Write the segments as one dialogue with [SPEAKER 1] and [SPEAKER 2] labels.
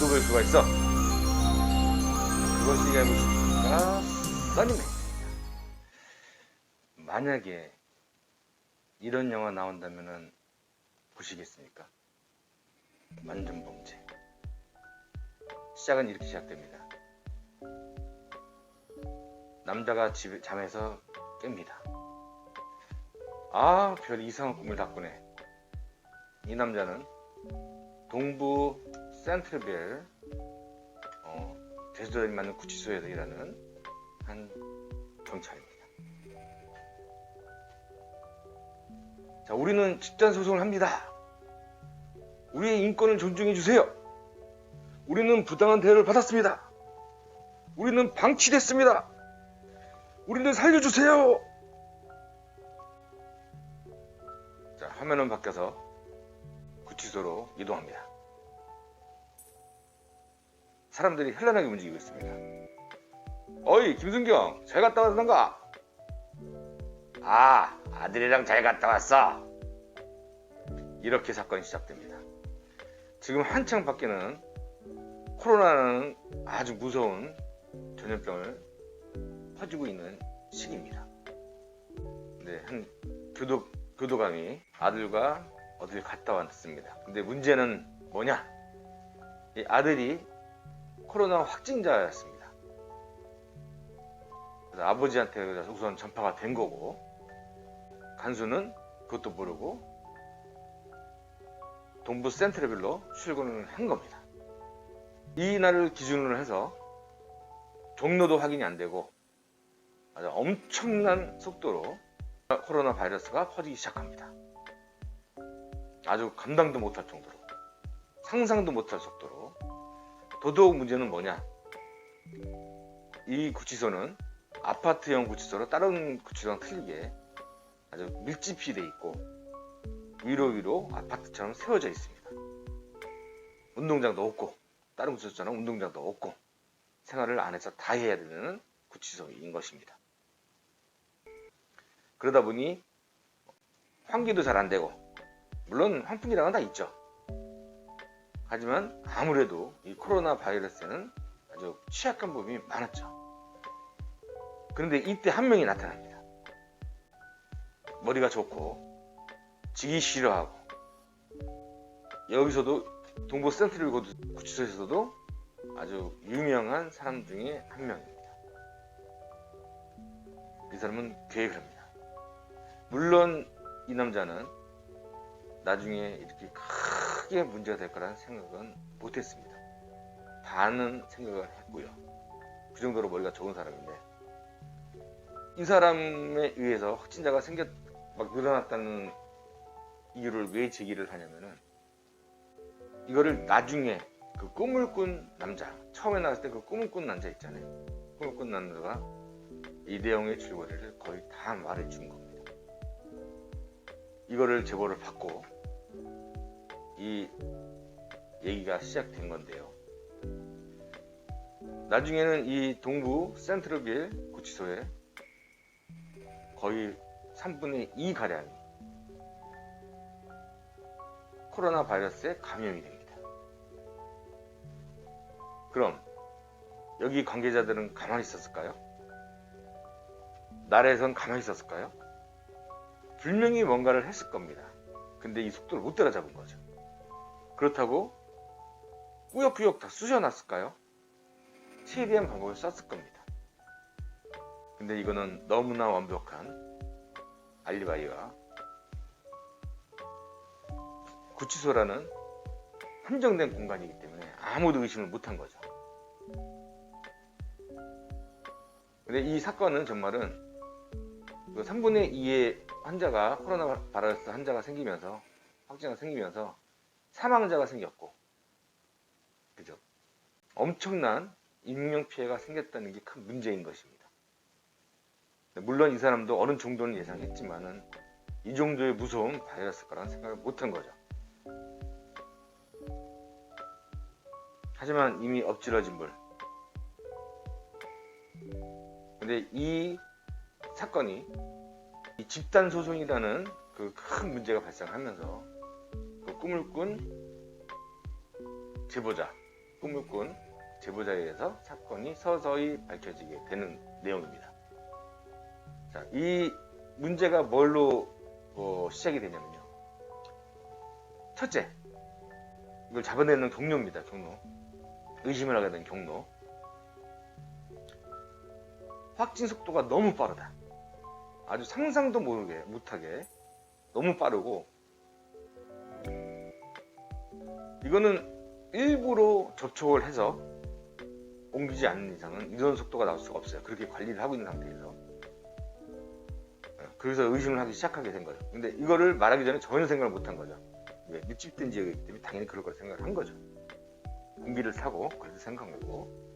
[SPEAKER 1] 물어볼 수가 있어. 그것이 무엇입니까? 써니맨. 만약에 이런 영화 나온다면은 보시겠습니까? 완전 범죄. 시작은 이렇게 시작됩니다. 남자가 잠에서 깹니다. 아, 별 이상한 꿈을 다 꾸네. 이 남자는 동부 센트럴빌 대수들이 많은 구치소에서 일하는 한 경찰입니다. 자, 우리는 집단 소송을 합니다. 우리의 인권을 존중해 주세요. 우리는 부당한 대우를 받았습니다. 우리는 방치됐습니다. 우리는 살려주세요. 자, 화면은 바뀌어서 구치소로 이동합니다. 사람들이 현란하게 움직이고 있습니다. 어이, 김순경, 잘 갔다 왔는가? 아, 아들이랑 잘 갔다 왔어. 이렇게 사건이 시작됩니다. 지금 한창 밖에는 코로나라는 아주 무서운 전염병을 퍼지고 있는 시기입니다. 네, 한 교도감이 아들과 어딜 갔다 왔습니다. 근데 문제는 뭐냐? 이 아들이 코로나 확진자였습니다. 그래서 아버지한테 우선 전파가 된 거고, 간수는 그것도 모르고 동부 센트럴빌로 출근을 한 겁니다. 이 날을 기준으로 해서 종로도 확인이 안 되고 아주 엄청난 속도로 코로나 바이러스가 퍼지기 시작합니다. 아주 감당도 못할 정도로, 상상도 못할 속도로. 더더욱 문제는 뭐냐? 이 구치소는 아파트형 구치소로 다른 구치소랑 틀리게 아주 밀집이 돼 있고 위로 아파트처럼 세워져 있습니다. 운동장도 없고, 다른 구치소처럼 운동장도 없고, 생활을 안에서 다 해야 되는 구치소인 것입니다. 그러다 보니 환기도 잘 안 되고, 물론 환풍기랑은 다 있죠. 하지만 아무래도 이 코로나 바이러스에는 아주 취약한 부분이 많았죠. 그런데 이때 한 명이 나타납니다. 머리가 좋고 지기 싫어하고, 여기서도 동부 센트럴 구치소에서도 아주 유명한 사람 중에 한 명입니다. 이 사람은 계획을 합니다. 물론 이 남자는 나중에 이렇게 크게 문제가 될 거라는 생각은 못했습니다. 반은 생각을 했고요. 그 정도로 머리가 좋은 사람인데, 이 사람에 의해서 확진자가 막 늘어났다는 이유를 왜 제기를 하냐면은, 이거를 나중에 그 꿈을 꾼 남자, 처음에 나왔을 때 그 꿈을 꾼 남자 있잖아요. 꿈을 꾼 남자가 이 내용의 줄거리를 거의 다 말해준 겁니다. 이거를 제보를 받고 이 얘기가 시작된 건데요. 나중에는 이 동부 센트럴빌 구치소에 거의 3분의 2 가량이 코로나 바이러스에 감염이 됩니다. 그럼 여기 관계자들은 가만히 있었을까요? 나라에선 가만히 있었을까요? 분명히 뭔가를 했을 겁니다. 근데 이 속도를 못 따라잡은 거죠. 그렇다고 꾸역꾸역 다 쑤셔놨을까요? 최대한 방법을 썼을 겁니다. 근데 이거는 너무나 완벽한 알리바이와 구치소라는 한정된 공간이기 때문에 아무도 의심을 못한 거죠. 근데 이 사건은 정말은 그 3분의 2의 환자가 코로나 바이러스 환자가 생기면서, 확진자가 생기면서 사망자가 생겼고, 그죠? 엄청난 인명피해가 생겼다는 게 큰 문제인 것입니다. 물론 이 사람도 어느 정도는 예상했지만은 이 정도의 무서운 바이러스 거라는 생각을 못한 거죠. 하지만 이미 엎질러진 불. 근데 이 사건이 이 집단 소송이라는 그 큰 문제가 발생하면서 그 꿈을 꾼 제보자, 꿈을 꾼 제보자에 의해서 사건이 서서히 밝혀지게 되는 내용입니다. 자, 이 문제가 뭘로 시작이 되냐면요. 첫째, 이걸 잡아내는 경로입니다. 경로. 의심을 하게 된 경로. 확진 속도가 너무 빠르다. 아주 상상도 못하게 너무 빠르고, 이거는 일부러 접촉을 해서 옮기지 않는 이상은 이런 속도가 나올 수가 없어요. 그렇게 관리를 하고 있는 상태에서. 그래서 의심을 하기 시작하게 된 거죠. 근데 이거를 말하기 전에 전혀 생각을 못한 거죠. 밀집된 지역이기 때문에 당연히 그럴 거라 생각을 한 거죠. 공기를 타고 그래서 생각한 거고.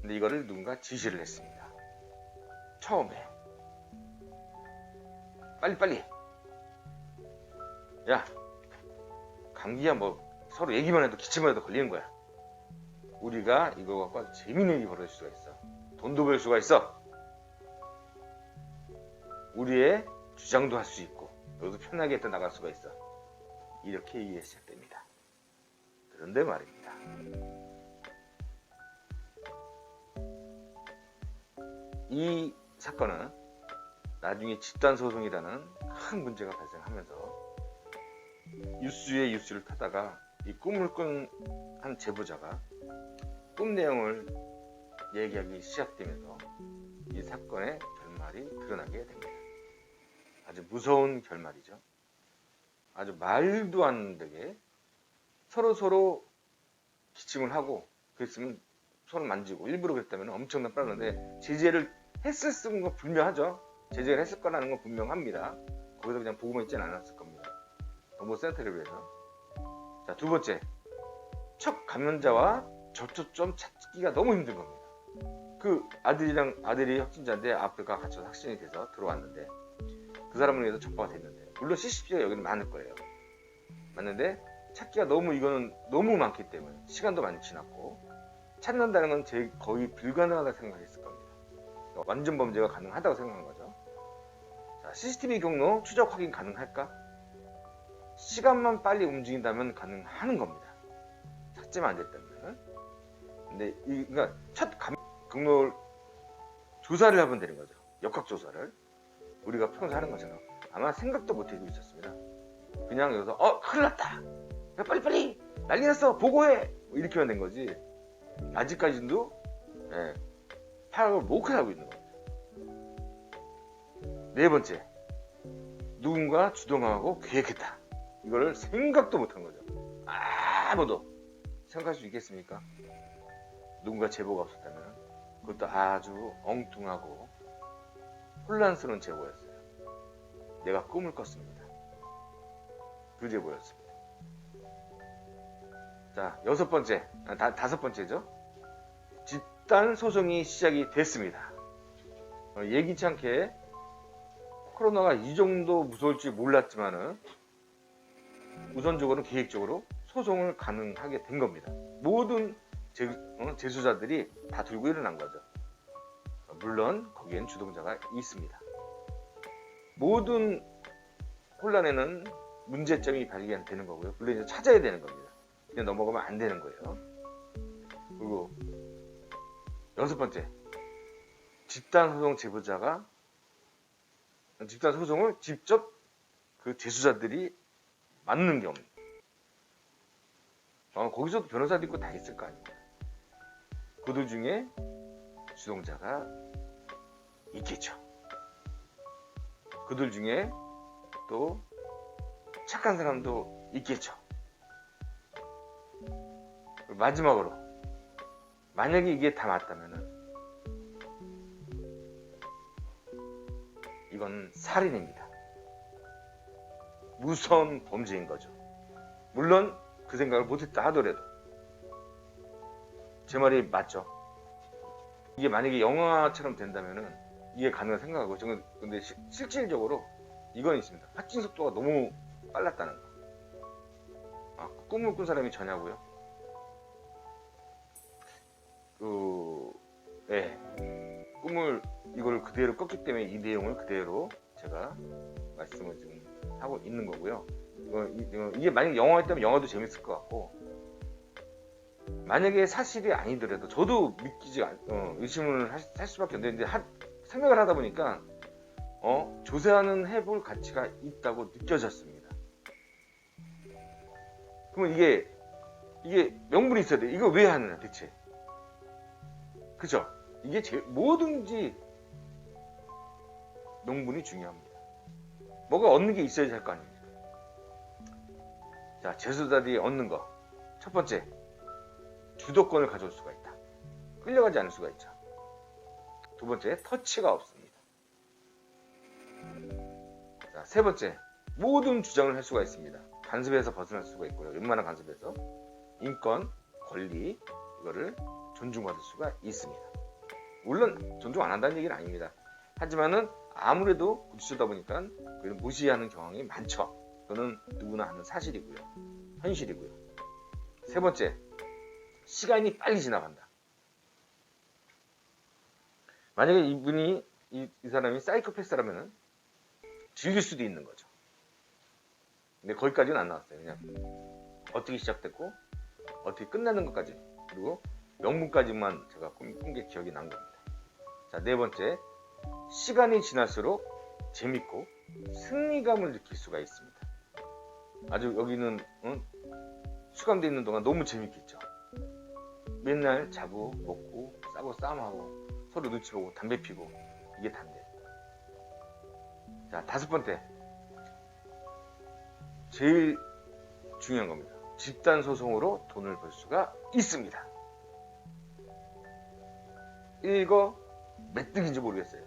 [SPEAKER 1] 근데 이거를 누군가 지시를 했습니다. 처음에 빨리 야, 감기야 뭐 서로 얘기만 해도 기침만 해도 걸리는 거야. 우리가 이거 갖고 아주 재밌는 일이 벌어질 수가 있어. 돈도 벌 수가 있어. 우리의 주장도 할 수 있고 여기서 편하게 또 나갈 수가 있어. 이렇게 얘기가 시작됩니다. 그런데 말입니다. 이 사건은 나중에 집단소송이라는 큰 문제가 발생하면서 뉴스에 뉴스를 타다가 이 꿈을 꾼 한 제보자가 꿈 내용을 얘기하기 시작되면서 이 사건의 결말이 드러나게 됩니다. 아주 무서운 결말이죠. 아주 말도 안 되게 서로 기침을 하고 그랬으면 손을 만지고 일부러 그랬다면 엄청난 빠른데 제재를 했을 건 분명하죠. 제재를 했을 거라는 건 분명합니다. 거기서 그냥 보고만 있지는 않았을 겁니다. 너무 센 텔레비에서. 자, 두 번째, 첫 감염자와 접촉점 찾기가 너무 힘든 겁니다. 그 아들이 확진자인데 아빠가 갇혀서 확진이 돼서 들어왔는데 그 사람을 위해서 접바가 됐는데, 물론 CCTV가 여기는 많을 거예요. 맞는데 찾기가 이거는 너무 많기 때문에 시간도 많이 지났고 찾는다는 건 거의 불가능하다고 생각했을 겁니다. 완전 범죄가 가능하다고 생각한 거죠. 자, CCTV 경로 추적 확인 가능할까? 시간만 빨리 움직인다면 가능하는 겁니다. 찾지만 안 됐다면. 근데 그러니까 첫 경로를 조사를 하면 되는 거죠. 역학 조사를 우리가 평소 하는 것처럼 아마 생각도 못 해고 있었습니다. 그냥 여기서 큰일 났다, 야, 빨리 난리 났어, 보고해, 이렇게만 된 거지. 아직까지도 파악을 못 하고 있는 겁니다. 네 번째, 누군가 주동하고 계획했다. 이거를 생각도 못한 거죠. 아무도 생각할 수 있겠습니까? 누군가 제보가 없었다면. 그것도 아주 엉뚱하고 혼란스러운 제보였어요. 내가 꿈을 꿨습니다. 그 제보였습니다. 자, 다섯 번째죠. 집단 소송이 시작이 됐습니다. 예기치 않게 코로나가 이 정도 무서울 줄 몰랐지만은 우선적으로는 계획적으로 소송을 가능하게 된 겁니다. 모든 제소자들이 다 들고 일어난 거죠. 물론 거기엔 주동자가 있습니다. 모든 혼란에는 문제점이 발견되는 거고요. 물론 이제 찾아야 되는 겁니다. 그냥 넘어가면 안 되는 거예요. 그리고 여섯 번째, 집단소송 제보자가 집단소송을 직접 그 제소자들이 맞는 경우입니다. 거기서도 변호사도 있고 다 있을 거 아닙니까? 그들 중에 주동자가 있겠죠. 그들 중에 또 착한 사람도 있겠죠. 마지막으로, 만약에 이게 다 맞다면은 이건 살인입니다. 무서운 범죄인 거죠. 물론 그 생각을 못했다 하더라도 제 말이 맞죠. 이게 만약에 영화처럼 된다면은 이게 가능한 생각하고, 저는 근데 실질적으로 이건 있습니다. 확진 속도가 너무 빨랐다는 거. 꿈을 꾼 사람이 저냐고요? 꿈을 이걸 그대로 꿨기 때문에 이 내용을 그대로 제가 말씀을 지금 하고 있는 거고요. 이게 만약에 영화였다면 영화도 재밌을 것 같고, 만약에 사실이 아니더라도 저도 의심을 할 수밖에 없는데 생각을 하다 보니까 조사는 해볼 가치가 있다고 느껴졌습니다. 그러면 이게 명분이 있어야 돼. 이거 왜 하느냐 대체? 그죠? 이게 뭐든지 명분이 중요합니다. 뭐가 얻는 게 있어야지 할 거 아닙니까? 자, 제수자들이 얻는 거. 첫 번째, 주도권을 가져올 수가 있다. 끌려가지 않을 수가 있죠. 두 번째, 터치가 없습니다. 자, 세 번째, 모든 주장을 할 수가 있습니다. 간섭에서 벗어날 수가 있고요. 웬만한 간섭에서 인권, 권리 이거를 존중받을 수가 있습니다. 물론 존중 안 한다는 얘기는 아닙니다. 하지만은 아무래도 부딪히다 보니까 그걸 무시하는 경향이 많죠. 그거는 누구나 하는 사실이고요. 현실이고요. 세 번째, 시간이 빨리 지나간다. 만약에 이 사람이 사이코패스라면은 즐길 수도 있는 거죠. 근데 거기까지는 안 나왔어요. 그냥 어떻게 시작됐고 어떻게 끝나는 것까지, 그리고 명분까지만 제가 꾼 게 기억이 난 겁니다. 자, 네 번째, 시간이 지날수록 재밌고 승리감을 느낄 수가 있습니다. 아주 여기는 수감되어 있는 동안 너무 재밌겠죠. 맨날 자고 먹고 싸고 싸움하고 서로 눈치 보고 담배 피고, 이게 단데. 자, 다섯 번째, 제일 중요한 겁니다. 집단 소송으로 돈을 벌 수가 있습니다. 이거 몇 등인지 모르겠어요.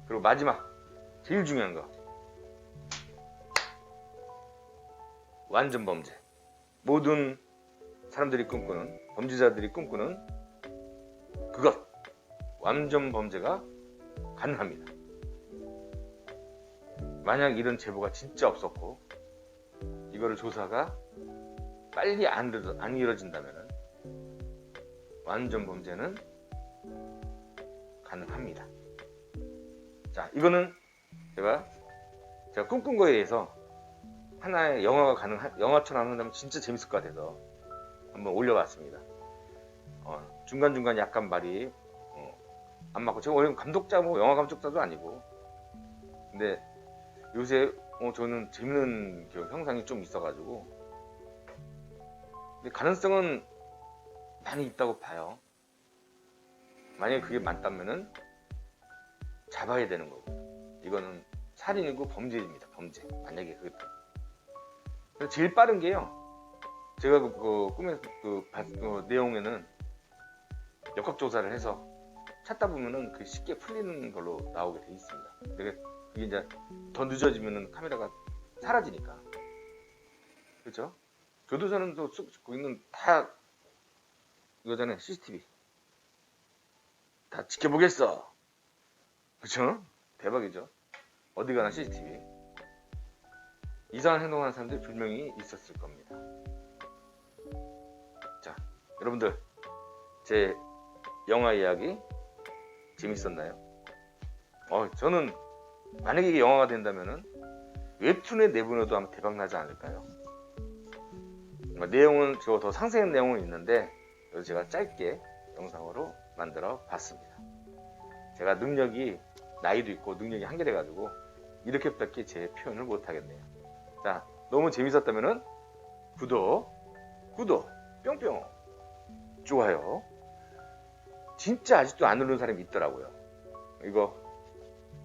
[SPEAKER 1] 그리고 마지막, 제일 중요한 거, 완전 범죄. 모든 사람들이 꿈꾸는, 범죄자들이 꿈꾸는 그것, 완전 범죄가 가능합니다. 만약 이런 제보가 진짜 없었고 이거를 조사가 빨리 안 이루어진다면 완전 범죄는 가능합니다. 자, 이거는 제가 꿈꾼 거에 의해서 하나의 영화처럼 한다면 진짜 재밌을 것 같아서 한번 올려봤습니다. 중간중간 약간 말이 안 맞고, 제가 원래 감독자고 영화 감독자도 아니고, 근데 요새 저는 재밌는 형상이 좀 있어가지고, 근데 가능성은 많이 있다고 봐요. 만약에 그게 맞다면은 잡아야 되는 거고, 이거는 살인이고 범죄입니다. 범죄. 만약에 그게 제일 빠른 게요, 제가 꿈에서 내용에는 역학조사를 해서 찾다 보면은 그 쉽게 풀리는 걸로 나오게 돼 있습니다. 그게 이제 더 늦어지면은 카메라가 사라지니까. 그렇죠? 교도소는 또 거기는 다 이거잖아요. CCTV 다 지켜보겠어. 그렇죠? 대박이죠. 어디 가나 CCTV. 이상한 행동하는 사람들이 분명히 있었을 겁니다. 자, 여러분들, 제 영화 이야기 재밌었나요? 저는 만약에 이게 영화가 된다면은 웹툰에 내보내도 아마 대박 나지 않을까요? 내용은 더 상세한 내용은 있는데 그래서 제가 짧게 영상으로 만들어 봤습니다. 제가 나이도 있고 능력이 한계돼 가지고 이렇게밖에 제 표현을 못 하겠네요. 자, 너무 재밌었다면은 구독 뿅뿅, 좋아요. 진짜 아직도 안 누르는 사람이 있더라고요. 이거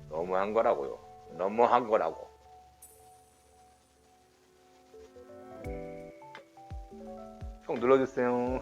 [SPEAKER 1] 너무한 거라고요. 너무한 거라고. 꼭 눌러주세요.